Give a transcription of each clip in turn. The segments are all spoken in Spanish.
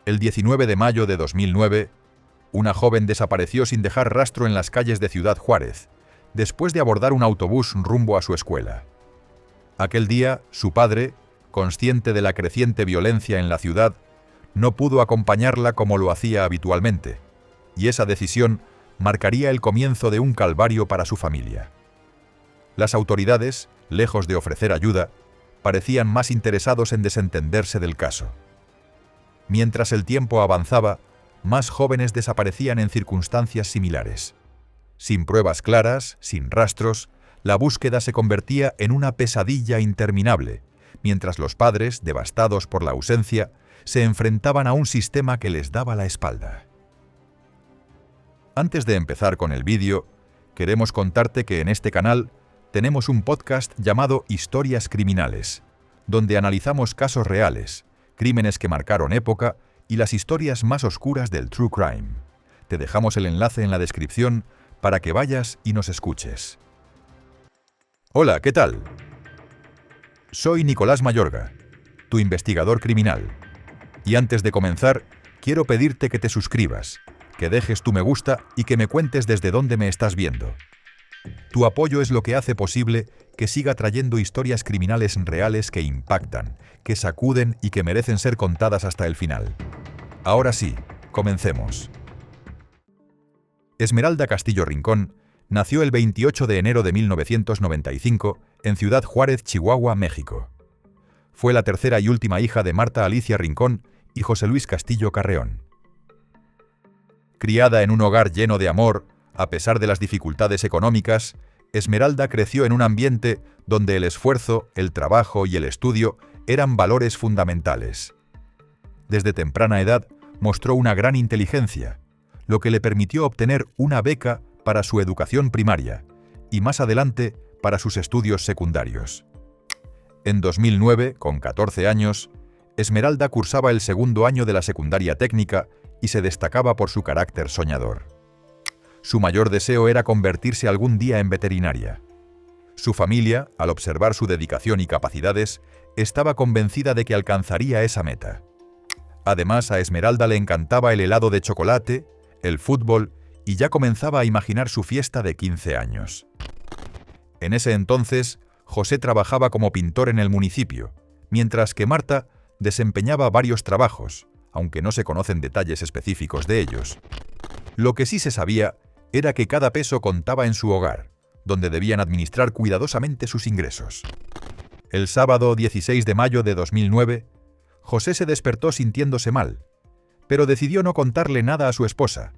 El 19 de mayo de 2009, una joven desapareció sin dejar rastro en las calles de Ciudad Juárez, después de abordar un autobús rumbo a su escuela. Aquel día, su padre, consciente de la creciente violencia en la ciudad, no pudo acompañarla como lo hacía habitualmente, y esa decisión marcaría el comienzo de un calvario para su familia. Las autoridades, lejos de ofrecer ayuda, parecían más interesados en desentenderse del caso. Mientras el tiempo avanzaba, más jóvenes desaparecían en circunstancias similares. Sin pruebas claras, sin rastros, la búsqueda se convertía en una pesadilla interminable, mientras los padres, devastados por la ausencia, se enfrentaban a un sistema que les daba la espalda. Antes de empezar con el vídeo, queremos contarte que en este canal tenemos un podcast llamado Historias Criminales, donde analizamos casos reales, crímenes que marcaron época y las historias más oscuras del True Crime. Te dejamos el enlace en la descripción para que vayas y nos escuches. Hola, ¿qué tal? Soy Nicolás Mayorga, tu investigador criminal. Y antes de comenzar, quiero pedirte que te suscribas, que dejes tu me gusta y que me cuentes desde dónde me estás viendo. Tu apoyo es lo que hace posible que siga trayendo historias criminales reales que impactan, que sacuden y que merecen ser contadas hasta el final. Ahora sí, comencemos. Esmeralda Castillo Rincón nació el 28 de enero de 1995 en Ciudad Juárez, Chihuahua, México. Fue la tercera y última hija de Marta Alicia Rincón y José Luis Castillo Carreón. Criada en un hogar lleno de amor, a pesar de las dificultades económicas, Esmeralda creció en un ambiente donde el esfuerzo, el trabajo y el estudio eran valores fundamentales. Desde temprana edad mostró una gran inteligencia, lo que le permitió obtener una beca para su educación primaria y más adelante para sus estudios secundarios. En 2009, con 14 años, Esmeralda cursaba el segundo año de la secundaria técnica y se destacaba por su carácter soñador. Su mayor deseo era convertirse algún día en veterinaria. Su familia, al observar su dedicación y capacidades, estaba convencida de que alcanzaría esa meta. Además, a Esmeralda le encantaba el helado de chocolate, el fútbol y ya comenzaba a imaginar su fiesta de 15 años. En ese entonces, José trabajaba como pintor en el municipio, mientras que Marta desempeñaba varios trabajos, aunque no se conocen detalles específicos de ellos. Lo que sí se sabía era que cada peso contaba en su hogar, donde debían administrar cuidadosamente sus ingresos. El sábado 16 de mayo de 2009, José se despertó sintiéndose mal, pero decidió no contarle nada a su esposa,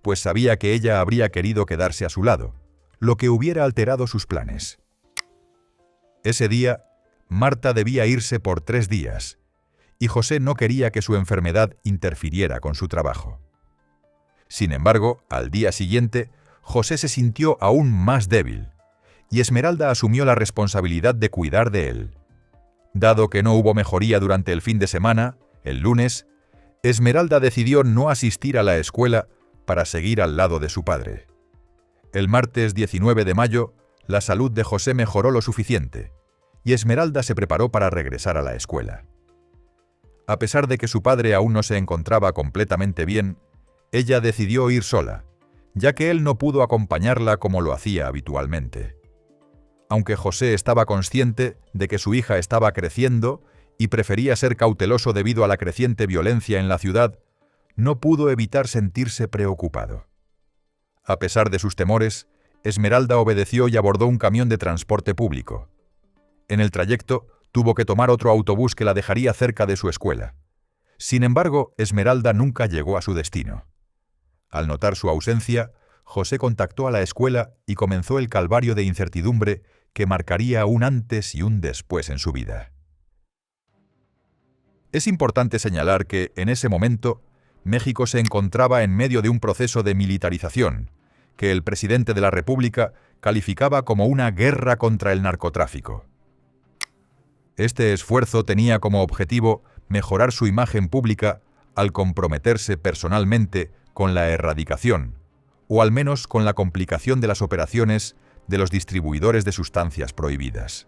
pues sabía que ella habría querido quedarse a su lado, lo que hubiera alterado sus planes. Ese día, Marta debía irse por 3 días, y José no quería que su enfermedad interfiriera con su trabajo. Sin embargo, al día siguiente, José se sintió aún más débil, y Esmeralda asumió la responsabilidad de cuidar de él. Dado que no hubo mejoría durante el fin de semana, el lunes, Esmeralda decidió no asistir a la escuela para seguir al lado de su padre. El martes 19 de mayo, la salud de José mejoró lo suficiente, y Esmeralda se preparó para regresar a la escuela. A pesar de que su padre aún no se encontraba completamente bien, ella decidió ir sola, ya que él no pudo acompañarla como lo hacía habitualmente. Aunque José estaba consciente de que su hija estaba creciendo y prefería ser cauteloso debido a la creciente violencia en la ciudad, no pudo evitar sentirse preocupado. A pesar de sus temores, Esmeralda obedeció y abordó un camión de transporte público. En el trayecto, tuvo que tomar otro autobús que la dejaría cerca de su escuela. Sin embargo, Esmeralda nunca llegó a su destino. Al notar su ausencia, José contactó a la escuela y comenzó el calvario de incertidumbre que marcaría un antes y un después en su vida. Es importante señalar que, en ese momento, México se encontraba en medio de un proceso de militarización, que el presidente de la República calificaba como una guerra contra el narcotráfico. Este esfuerzo tenía como objetivo mejorar su imagen pública al comprometerse personalmente con la erradicación, o al menos con la complicación de las operaciones de los distribuidores de sustancias prohibidas.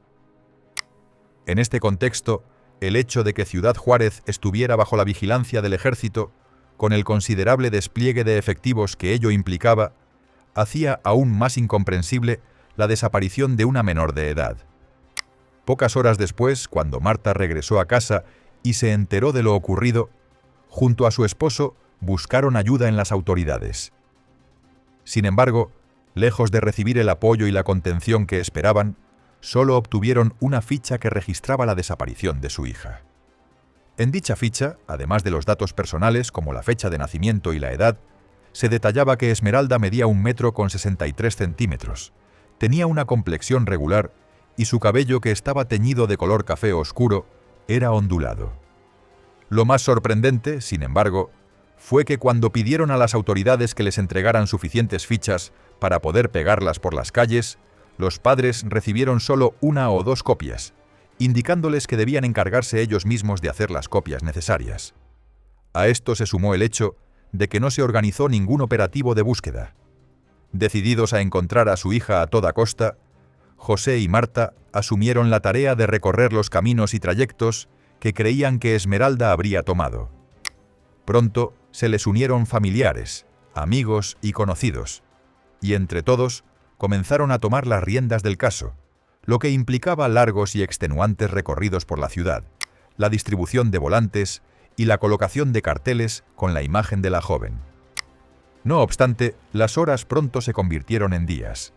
En este contexto, El hecho de que Ciudad Juárez estuviera bajo la vigilancia del ejército, con el considerable despliegue de efectivos que ello implicaba, hacía aún más incomprensible la desaparición de una menor de edad. Pocas horas después, cuando Marta regresó a casa y se enteró de lo ocurrido, junto a su esposo buscaron ayuda en las autoridades. Sin embargo, lejos de recibir el apoyo y la contención que esperaban, solo obtuvieron una ficha que registraba la desaparición de su hija. En dicha ficha, además de los datos personales como la fecha de nacimiento y la edad, se detallaba que Esmeralda medía 1,63 m, tenía una complexión regular y su cabello, que estaba teñido de color café oscuro, era ondulado. Lo más sorprendente, sin embargo, fue que cuando pidieron a las autoridades que les entregaran suficientes fichas para poder pegarlas por las calles, los padres recibieron solo 1 o 2 copias, indicándoles que debían encargarse ellos mismos de hacer las copias necesarias. A esto se sumó el hecho de que no se organizó ningún operativo de búsqueda. Decididos a encontrar a su hija a toda costa, José y Marta asumieron la tarea de recorrer los caminos y trayectos que creían que Esmeralda habría tomado. Pronto se les unieron familiares, amigos y conocidos, y entre todos comenzaron a tomar las riendas del caso, lo que implicaba largos y extenuantes recorridos por la ciudad, la distribución de volantes y la colocación de carteles con la imagen de la joven. No obstante, las horas pronto se convirtieron en días,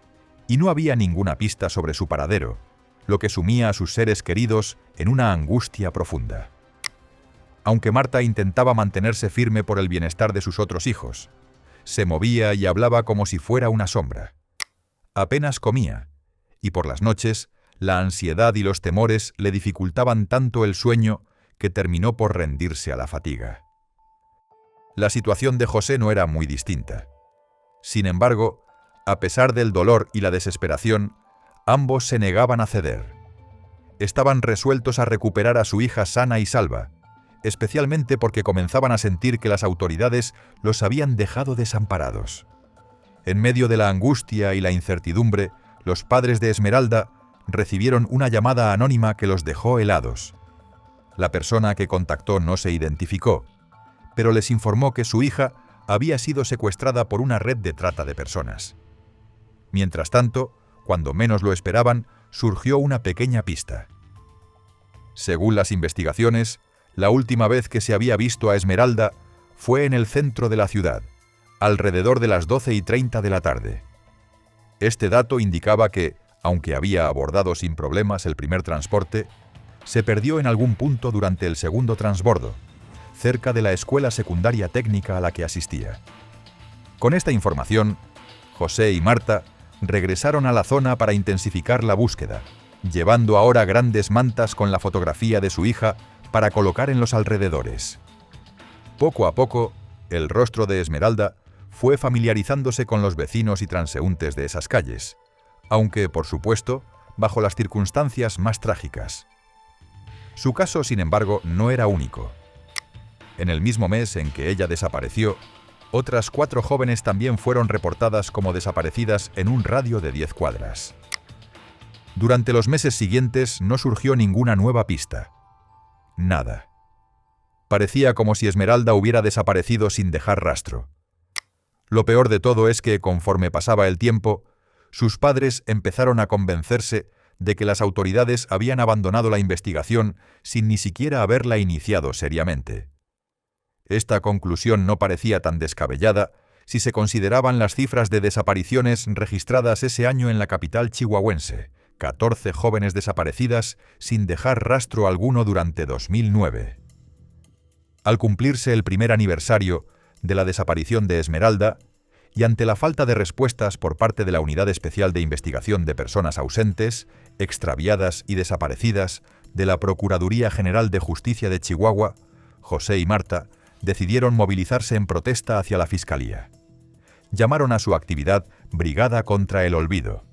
y no había ninguna pista sobre su paradero, lo que sumía a sus seres queridos en una angustia profunda. Aunque Marta intentaba mantenerse firme por el bienestar de sus otros hijos, se movía y hablaba como si fuera una sombra. Apenas comía, y por las noches la ansiedad y los temores le dificultaban tanto el sueño que terminó por rendirse a la fatiga. La situación de José no era muy distinta. Sin embargo, a pesar del dolor y la desesperación, ambos se negaban a ceder. Estaban resueltos a recuperar a su hija sana y salva, especialmente porque comenzaban a sentir que las autoridades los habían dejado desamparados. En medio de la angustia y la incertidumbre, los padres de Esmeralda recibieron una llamada anónima que los dejó helados. La persona que contactó no se identificó, pero les informó que su hija había sido secuestrada por una red de trata de personas. Mientras tanto, cuando menos lo esperaban, surgió una pequeña pista. Según las investigaciones, la última vez que se había visto a Esmeralda fue en el centro de la ciudad, alrededor de las 12:30 de la tarde. Este dato indicaba que, aunque había abordado sin problemas el primer transporte, se perdió en algún punto durante el segundo transbordo, cerca de la escuela secundaria técnica a la que asistía. Con esta información, José y Marta regresaron a la zona para intensificar la búsqueda, llevando ahora grandes mantas con la fotografía de su hija para colocar en los alrededores. Poco a poco, el rostro de Esmeralda fue familiarizándose con los vecinos y transeúntes de esas calles, aunque, por supuesto, bajo las circunstancias más trágicas. Su caso, sin embargo, no era único. En el mismo mes en que ella desapareció, otras 4 jóvenes también fueron reportadas como desaparecidas en un radio de 10 cuadras. Durante los meses siguientes no surgió ninguna nueva pista. Nada. Parecía como si Esmeralda hubiera desaparecido sin dejar rastro. Lo peor de todo es que, conforme pasaba el tiempo, sus padres empezaron a convencerse de que las autoridades habían abandonado la investigación sin ni siquiera haberla iniciado seriamente. Esta conclusión no parecía tan descabellada si se consideraban las cifras de desapariciones registradas ese año en la capital chihuahuense, 14 jóvenes desaparecidas sin dejar rastro alguno durante 2009. Al cumplirse el primer aniversario de la desaparición de Esmeralda, y ante la falta de respuestas por parte de la Unidad Especial de Investigación de Personas Ausentes, Extraviadas y Desaparecidas de la Procuraduría General de Justicia de Chihuahua, José y Marta decidieron movilizarse en protesta hacia la Fiscalía. Llamaron a su actividad Brigada contra el Olvido.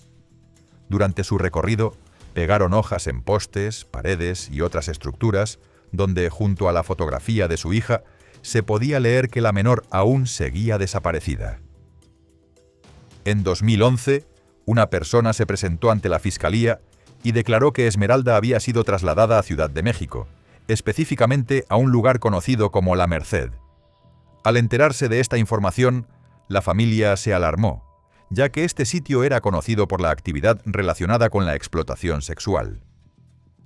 Durante su recorrido, pegaron hojas en postes, paredes y otras estructuras, donde, junto a la fotografía de su hija, se podía leer que la menor aún seguía desaparecida. En 2011, una persona se presentó ante la Fiscalía y declaró que Esmeralda había sido trasladada a Ciudad de México, específicamente a un lugar conocido como La Merced. Al enterarse de esta información, la familia se alarmó, ya que este sitio era conocido por la actividad relacionada con la explotación sexual.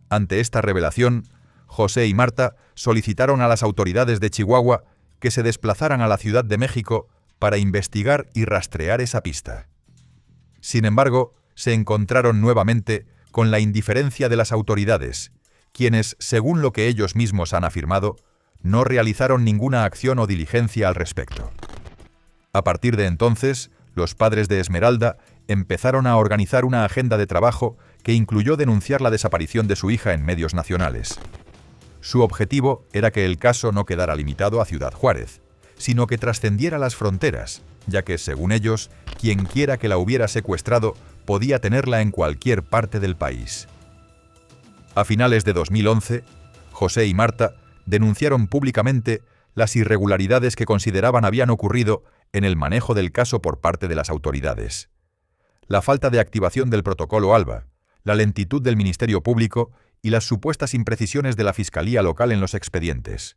Ante esta revelación, José y Marta solicitaron a las autoridades de Chihuahua que se desplazaran a la Ciudad de México para investigar y rastrear esa pista. Sin embargo, se encontraron nuevamente con la indiferencia de las autoridades, quienes, según lo que ellos mismos han afirmado, no realizaron ninguna acción o diligencia al respecto. A partir de entonces, los padres de Esmeralda empezaron a organizar una agenda de trabajo que incluyó denunciar la desaparición de su hija en medios nacionales. Su objetivo era que el caso no quedara limitado a Ciudad Juárez, sino que trascendiera las fronteras, ya que, según ellos, quienquiera que la hubiera secuestrado podía tenerla en cualquier parte del país. A finales de 2011, José y Marta denunciaron públicamente las irregularidades que consideraban habían ocurrido en el manejo del caso por parte de las autoridades. La falta de activación del protocolo ALBA, la lentitud del Ministerio Público y las supuestas imprecisiones de la Fiscalía local en los expedientes.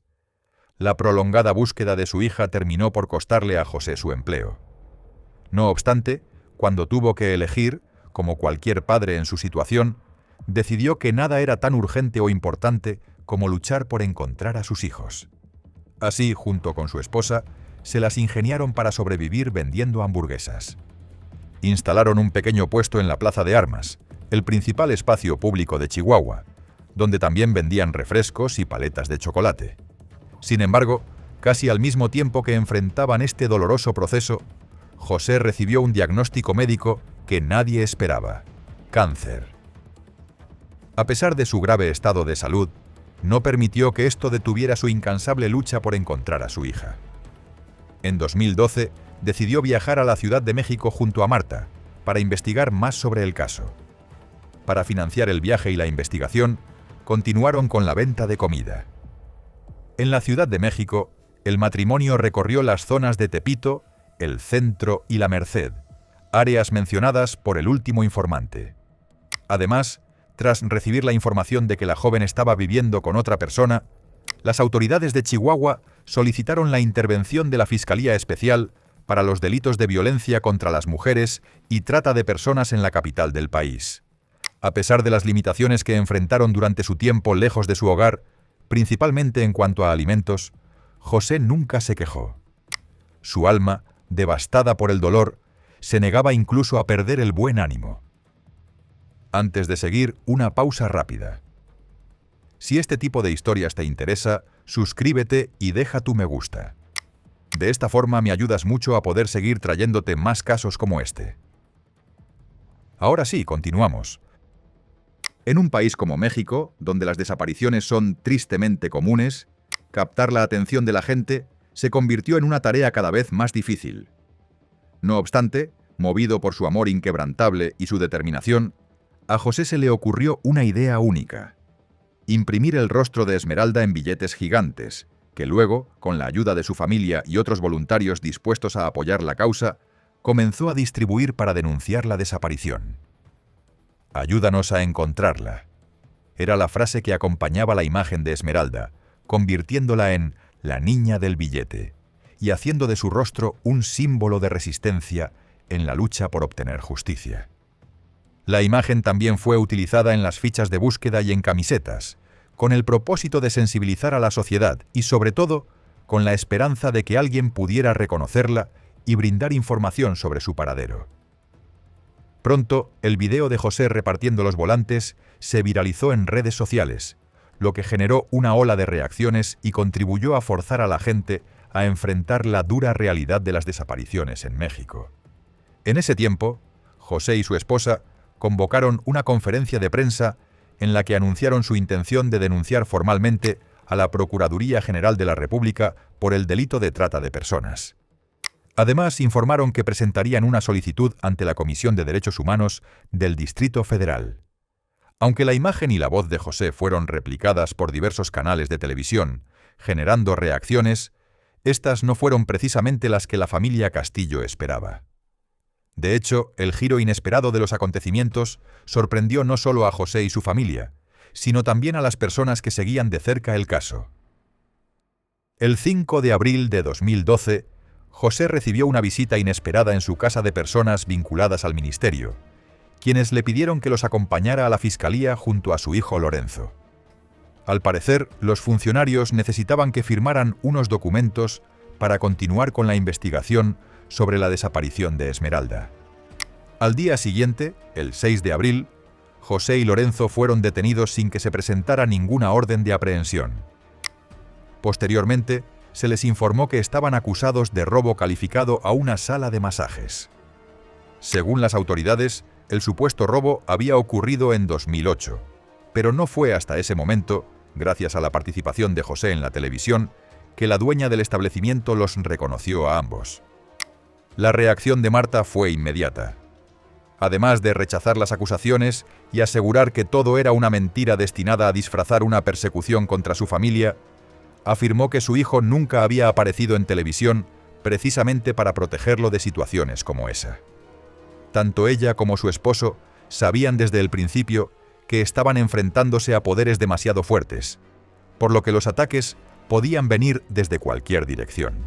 La prolongada búsqueda de su hija terminó por costarle a José su empleo. No obstante, cuando tuvo que elegir, como cualquier padre en su situación, decidió que nada era tan urgente o importante como luchar por encontrar a sus hijos. Así, junto con su esposa, se las ingeniaron para sobrevivir vendiendo hamburguesas. Instalaron un pequeño puesto en la Plaza de Armas, el principal espacio público de Chihuahua, donde también vendían refrescos y paletas de chocolate. Sin embargo, casi al mismo tiempo que enfrentaban este doloroso proceso, José recibió un diagnóstico médico que nadie esperaba: cáncer. A pesar de su grave estado de salud, no permitió que esto detuviera su incansable lucha por encontrar a su hija. En 2012, decidió viajar a la Ciudad de México junto a Marta para investigar más sobre el caso. Para financiar el viaje y la investigación, continuaron con la venta de comida. En la Ciudad de México, el matrimonio recorrió las zonas de Tepito, El Centro y La Merced, áreas mencionadas por el último informante. Además, tras recibir la información de que la joven estaba viviendo con otra persona, las autoridades de Chihuahua solicitaron la intervención de la Fiscalía Especial para los delitos de violencia contra las mujeres y trata de personas en la capital del país. A pesar de las limitaciones que enfrentaron durante su tiempo lejos de su hogar, principalmente en cuanto a alimentos, José nunca se quejó. Su alma, devastada por el dolor, se negaba incluso a perder el buen ánimo. Antes de seguir, una pausa rápida. Si este tipo de historias te interesa, suscríbete y deja tu me gusta. De esta forma me ayudas mucho a poder seguir trayéndote más casos como este. Ahora sí, continuamos. En un país como México, donde las desapariciones son tristemente comunes, captar la atención de la gente se convirtió en una tarea cada vez más difícil. No obstante, movido por su amor inquebrantable y su determinación, a José se le ocurrió una idea única: imprimir el rostro de Esmeralda en billetes gigantes, que luego, con la ayuda de su familia y otros voluntarios dispuestos a apoyar la causa, comenzó a distribuir para denunciar la desaparición. «Ayúdanos a encontrarla», era la frase que acompañaba la imagen de Esmeralda, convirtiéndola en la niña del billete y haciendo de su rostro un símbolo de resistencia en la lucha por obtener justicia. La imagen también fue utilizada en las fichas de búsqueda y en camisetas, con el propósito de sensibilizar a la sociedad y, sobre todo, con la esperanza de que alguien pudiera reconocerla y brindar información sobre su paradero. Pronto, el video de José repartiendo los volantes se viralizó en redes sociales, lo que generó una ola de reacciones y contribuyó a forzar a la gente a enfrentar la dura realidad de las desapariciones en México. En ese tiempo, José y su esposa convocaron una conferencia de prensa en la que anunciaron su intención de denunciar formalmente a la Procuraduría General de la República por el delito de trata de personas. Además, informaron que presentarían una solicitud ante la Comisión de Derechos Humanos del Distrito Federal. Aunque la imagen y la voz de José fueron replicadas por diversos canales de televisión, generando reacciones, estas no fueron precisamente las que la familia Castillo esperaba. De hecho, el giro inesperado de los acontecimientos sorprendió no solo a José y su familia, sino también a las personas que seguían de cerca el caso. El 5 de abril de 2012, José recibió una visita inesperada en su casa de personas vinculadas al ministerio, quienes le pidieron que los acompañara a la fiscalía junto a su hijo Lorenzo. Al parecer, los funcionarios necesitaban que firmaran unos documentos para continuar con la investigación sobre la desaparición de Esmeralda. Al día siguiente, el 6 de abril, José y Lorenzo fueron detenidos sin que se presentara ninguna orden de aprehensión. Posteriormente, se les informó que estaban acusados de robo calificado a una sala de masajes. Según las autoridades, el supuesto robo había ocurrido en 2008, pero no fue hasta ese momento, gracias a la participación de José en la televisión, que la dueña del establecimiento los reconoció a ambos. La reacción de Marta fue inmediata. Además de rechazar las acusaciones y asegurar que todo era una mentira destinada a disfrazar una persecución contra su familia, afirmó que su hijo nunca había aparecido en televisión precisamente para protegerlo de situaciones como esa. Tanto ella como su esposo sabían desde el principio que estaban enfrentándose a poderes demasiado fuertes, por lo que los ataques podían venir desde cualquier dirección.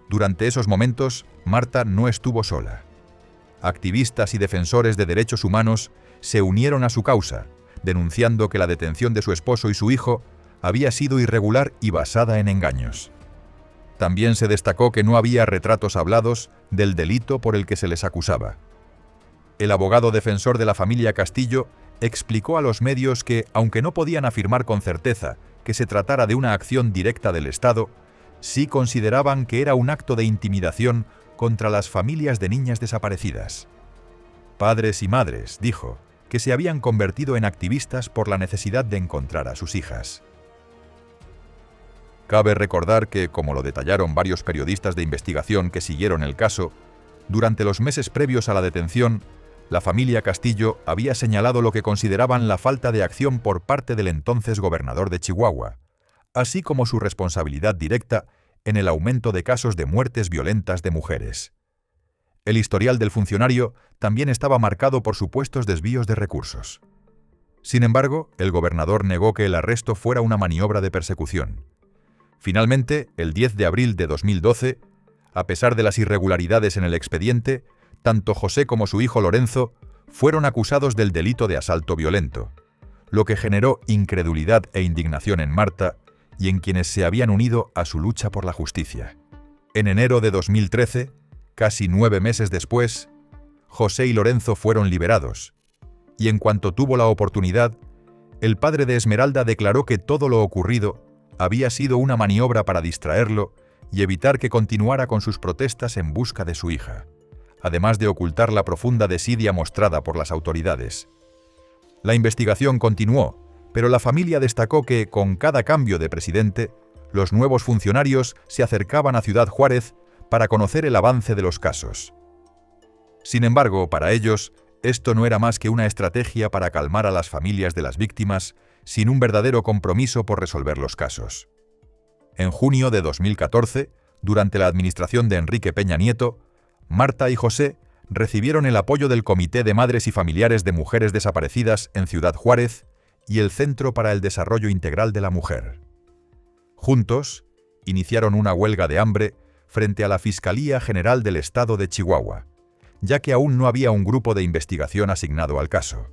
Durante esos momentos, Marta no estuvo sola. Activistas y defensores de derechos humanos se unieron a su causa, denunciando que la detención de su esposo y su hijo había sido irregular y basada en engaños. También se destacó que no había retratos hablados del delito por el que se les acusaba. El abogado defensor de la familia Castillo explicó a los medios que, aunque no podían afirmar con certeza que se tratara de una acción directa del Estado, sí consideraban que era un acto de intimidación contra las familias de niñas desaparecidas. Padres y madres, dijo, que se habían convertido en activistas por la necesidad de encontrar a sus hijas. Cabe recordar que, como lo detallaron varios periodistas de investigación que siguieron el caso, durante los meses previos a la detención, la familia Castillo había señalado lo que consideraban la falta de acción por parte del entonces gobernador de Chihuahua, así como su responsabilidad directa en el aumento de casos de muertes violentas de mujeres. El historial del funcionario también estaba marcado por supuestos desvíos de recursos. Sin embargo, el gobernador negó que el arresto fuera una maniobra de persecución. Finalmente, el 10 de abril de 2012, a pesar de las irregularidades en el expediente, tanto José como su hijo Lorenzo fueron acusados del delito de asalto violento, lo que generó incredulidad e indignación en Marta y en quienes se habían unido a su lucha por la justicia. En enero de 2013, casi 9 meses después, José y Lorenzo fueron liberados, y en cuanto tuvo la oportunidad, el padre de Esmeralda declaró que todo lo ocurrido había sido una maniobra para distraerlo y evitar que continuara con sus protestas en busca de su hija, además de ocultar la profunda desidia mostrada por las autoridades. La investigación continuó, pero la familia destacó que, con cada cambio de presidente, los nuevos funcionarios se acercaban a Ciudad Juárez para conocer el avance de los casos. Sin embargo, para ellos, esto no era más que una estrategia para calmar a las familias de las víctimas sin un verdadero compromiso por resolver los casos. En junio de 2014, durante la administración de Enrique Peña Nieto, Marta y José recibieron el apoyo del Comité de Madres y Familiares de Mujeres Desaparecidas en Ciudad Juárez y el Centro para el Desarrollo Integral de la Mujer. Juntos, iniciaron una huelga de hambre frente a la Fiscalía General del Estado de Chihuahua, ya que aún no había un grupo de investigación asignado al caso.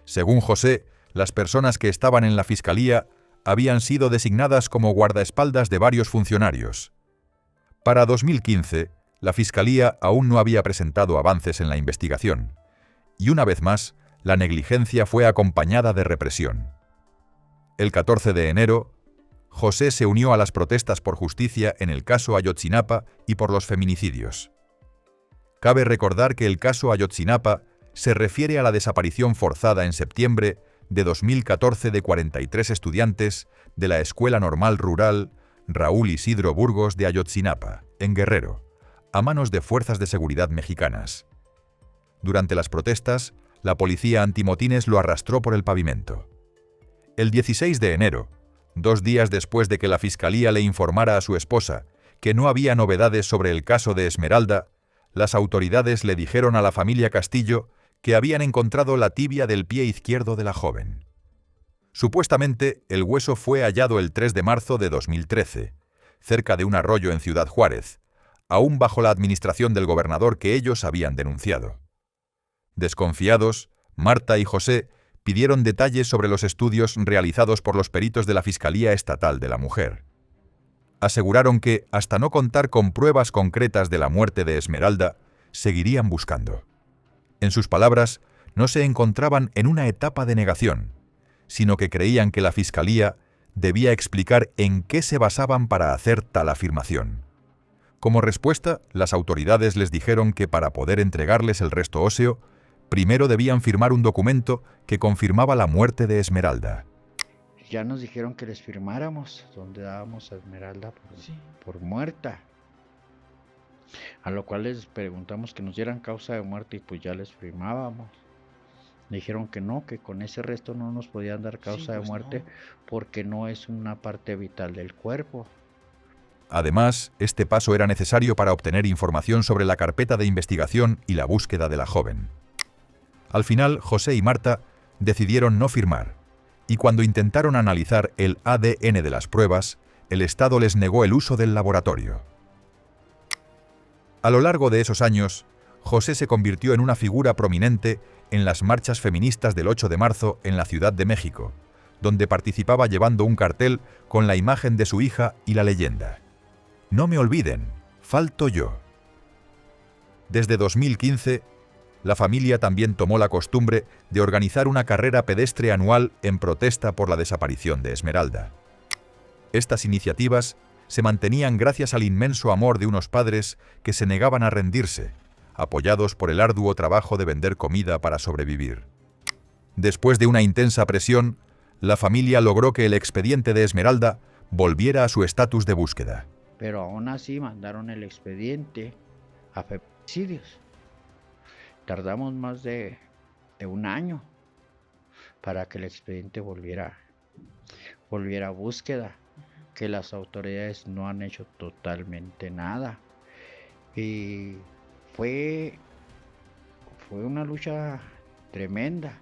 Según José, las personas que estaban en la Fiscalía habían sido designadas como guardaespaldas de varios funcionarios. Para 2015, la Fiscalía aún no había presentado avances en la investigación, y una vez más, la negligencia fue acompañada de represión. El 14 de enero, José se unió a las protestas por justicia en el caso Ayotzinapa y por los feminicidios. Cabe recordar que el caso Ayotzinapa se refiere a la desaparición forzada en septiembre de 2014 de 43 estudiantes de la Escuela Normal Rural Raúl Isidro Burgos de Ayotzinapa, en Guerrero, a manos de fuerzas de seguridad mexicanas. Durante las protestas, la policía antimotines lo arrastró por el pavimento. El 16 de enero, 2 días después de que la Fiscalía le informara a su esposa que no había novedades sobre el caso de Esmeralda, las autoridades le dijeron a la familia Castillo que habían encontrado la tibia del pie izquierdo de la joven. Supuestamente, el hueso fue hallado el 3 de marzo de 2013, cerca de un arroyo en Ciudad Juárez, aún bajo la administración del gobernador que ellos habían denunciado. Desconfiados, Marta y José pidieron detalles sobre los estudios realizados por los peritos de la Fiscalía Estatal de la Mujer. Aseguraron que, hasta no contar con pruebas concretas de la muerte de Esmeralda, seguirían buscando. En sus palabras, no se encontraban en una etapa de negación, sino que creían que la Fiscalía debía explicar en qué se basaban para hacer tal afirmación. Como respuesta, las autoridades les dijeron que para poder entregarles el resto óseo, primero debían firmar un documento que confirmaba la muerte de Esmeralda. Ya nos dijeron que les firmáramos, donde dábamos a Esmeralda por muerta. A lo cual les preguntamos que nos dieran causa de muerte y pues ya les firmábamos. Dijeron que no, que con ese resto no nos podían dar causa de muerte porque no es una parte vital del cuerpo. Además, este paso era necesario para obtener información sobre la carpeta de investigación y la búsqueda de la joven. Al final, José y Marta decidieron no firmar, y cuando intentaron analizar el ADN de las pruebas, el Estado les negó el uso del laboratorio. A lo largo de esos años, José se convirtió en una figura prominente en las marchas feministas del 8 de marzo en la Ciudad de México, donde participaba llevando un cartel con la imagen de su hija y la leyenda: "No me olviden, falto yo". Desde 2015, la familia también tomó la costumbre de organizar una carrera pedestre anual en protesta por la desaparición de Esmeralda. Estas iniciativas se mantenían gracias al inmenso amor de unos padres que se negaban a rendirse, apoyados por el arduo trabajo de vender comida para sobrevivir. Después de una intensa presión, la familia logró que el expediente de Esmeralda volviera a su estatus de búsqueda. Pero aún así mandaron el expediente a feminicidios. Tardamos más de un año para que el expediente volviera a búsqueda, que las autoridades no han hecho totalmente nada. Y fue una lucha tremenda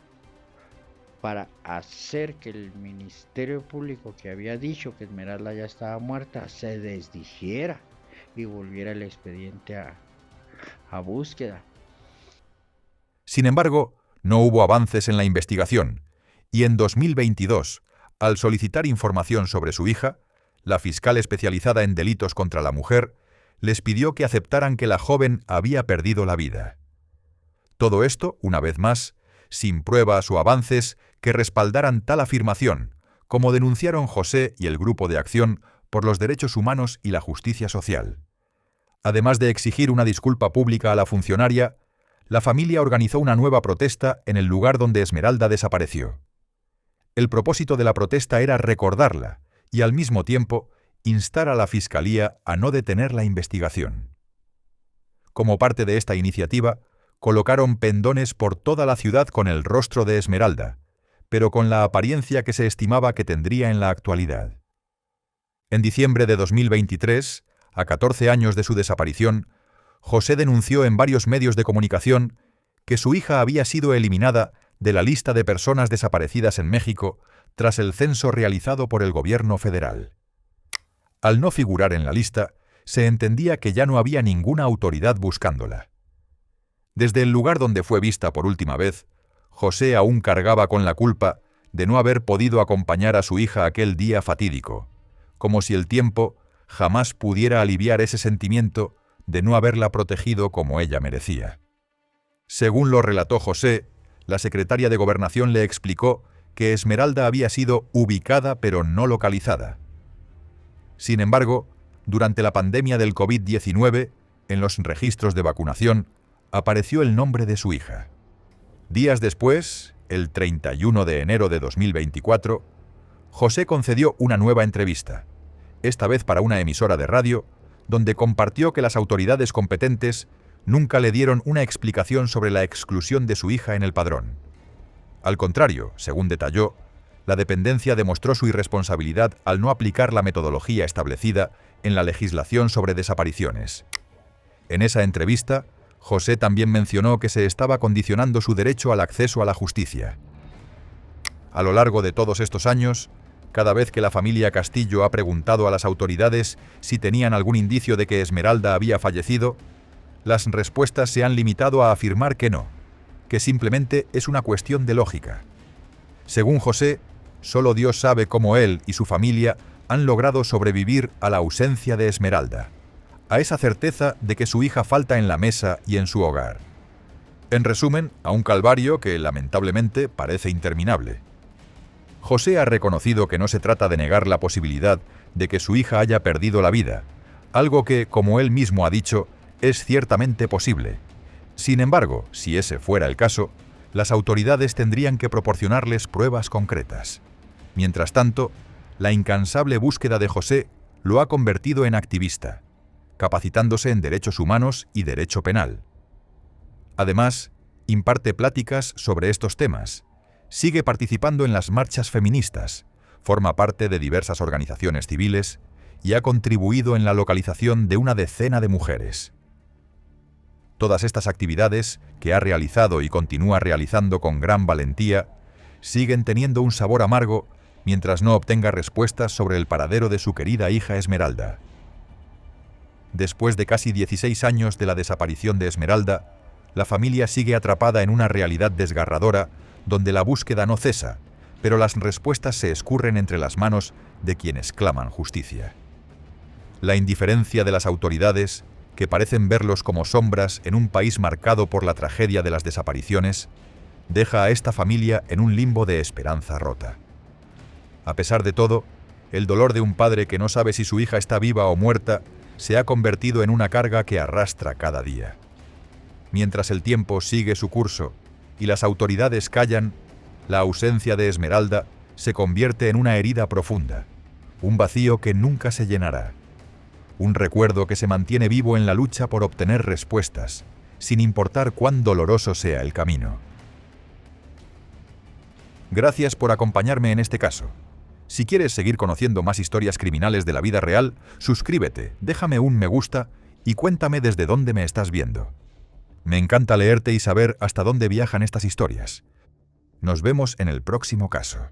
para hacer que el Ministerio Público, que había dicho que Esmeralda ya estaba muerta, se desdijera y volviera el expediente a búsqueda. Sin embargo, no hubo avances en la investigación, y en 2022, al solicitar información sobre su hija, la fiscal especializada en delitos contra la mujer les pidió que aceptaran que la joven había perdido la vida. Todo esto, una vez más, sin pruebas o avances que respaldaran tal afirmación, como denunciaron José y el Grupo de Acción por los Derechos Humanos y la Justicia Social. Además de exigir una disculpa pública a la funcionaria, la familia organizó una nueva protesta en el lugar donde Esmeralda desapareció. El propósito de la protesta era recordarla y, al mismo tiempo, instar a la Fiscalía a no detener la investigación. Como parte de esta iniciativa, colocaron pendones por toda la ciudad con el rostro de Esmeralda, pero con la apariencia que se estimaba que tendría en la actualidad. En diciembre de 2023, a 14 años de su desaparición, José denunció en varios medios de comunicación que su hija había sido eliminada de la lista de personas desaparecidas en México tras el censo realizado por el gobierno federal. Al no figurar en la lista, se entendía que ya no había ninguna autoridad buscándola. Desde el lugar donde fue vista por última vez, José aún cargaba con la culpa de no haber podido acompañar a su hija aquel día fatídico, como si el tiempo jamás pudiera aliviar ese sentimiento de no haberla protegido como ella merecía. Según lo relató José, la secretaria de Gobernación le explicó que Esmeralda había sido ubicada pero no localizada. Sin embargo, durante la pandemia del COVID-19, en los registros de vacunación, apareció el nombre de su hija. Días después, el 31 de enero de 2024, José concedió una nueva entrevista, esta vez para una emisora de radio, donde compartió que las autoridades competentes nunca le dieron una explicación sobre la exclusión de su hija en el padrón. Al contrario, según detalló, la dependencia demostró su irresponsabilidad al no aplicar la metodología establecida en la legislación sobre desapariciones. En esa entrevista, José también mencionó que se estaba condicionando su derecho al acceso a la justicia. A lo largo de todos estos años, cada vez que la familia Castillo ha preguntado a las autoridades si tenían algún indicio de que Esmeralda había fallecido, las respuestas se han limitado a afirmar que no, que simplemente es una cuestión de lógica. Según José, solo Dios sabe cómo él y su familia han logrado sobrevivir a la ausencia de Esmeralda, a esa certeza de que su hija falta en la mesa y en su hogar. En resumen, a un calvario que, lamentablemente, parece interminable. José ha reconocido que no se trata de negar la posibilidad de que su hija haya perdido la vida, algo que, como él mismo ha dicho, es ciertamente posible. Sin embargo, si ese fuera el caso, las autoridades tendrían que proporcionarles pruebas concretas. Mientras tanto, la incansable búsqueda de José lo ha convertido en activista, capacitándose en derechos humanos y derecho penal. Además, imparte pláticas sobre estos temas, sigue participando en las marchas feministas, forma parte de diversas organizaciones civiles y ha contribuido en la localización de una decena de mujeres. Todas estas actividades, que ha realizado y continúa realizando con gran valentía, siguen teniendo un sabor amargo mientras no obtenga respuestas sobre el paradero de su querida hija Esmeralda. Después de casi 16 años de la desaparición de Esmeralda, la familia sigue atrapada en una realidad desgarradora donde la búsqueda no cesa, pero las respuestas se escurren entre las manos de quienes claman justicia. La indiferencia de las autoridades, que parecen verlos como sombras en un país marcado por la tragedia de las desapariciones, deja a esta familia en un limbo de esperanza rota. A pesar de todo, el dolor de un padre que no sabe si su hija está viva o muerta se ha convertido en una carga que arrastra cada día. Mientras el tiempo sigue su curso y las autoridades callan, la ausencia de Esmeralda se convierte en una herida profunda, un vacío que nunca se llenará, un recuerdo que se mantiene vivo en la lucha por obtener respuestas, sin importar cuán doloroso sea el camino. Gracias por acompañarme en este caso. Si quieres seguir conociendo más historias criminales de la vida real, suscríbete, déjame un me gusta y cuéntame desde dónde me estás viendo. Me encanta leerte y saber hasta dónde viajan estas historias. Nos vemos en el próximo caso.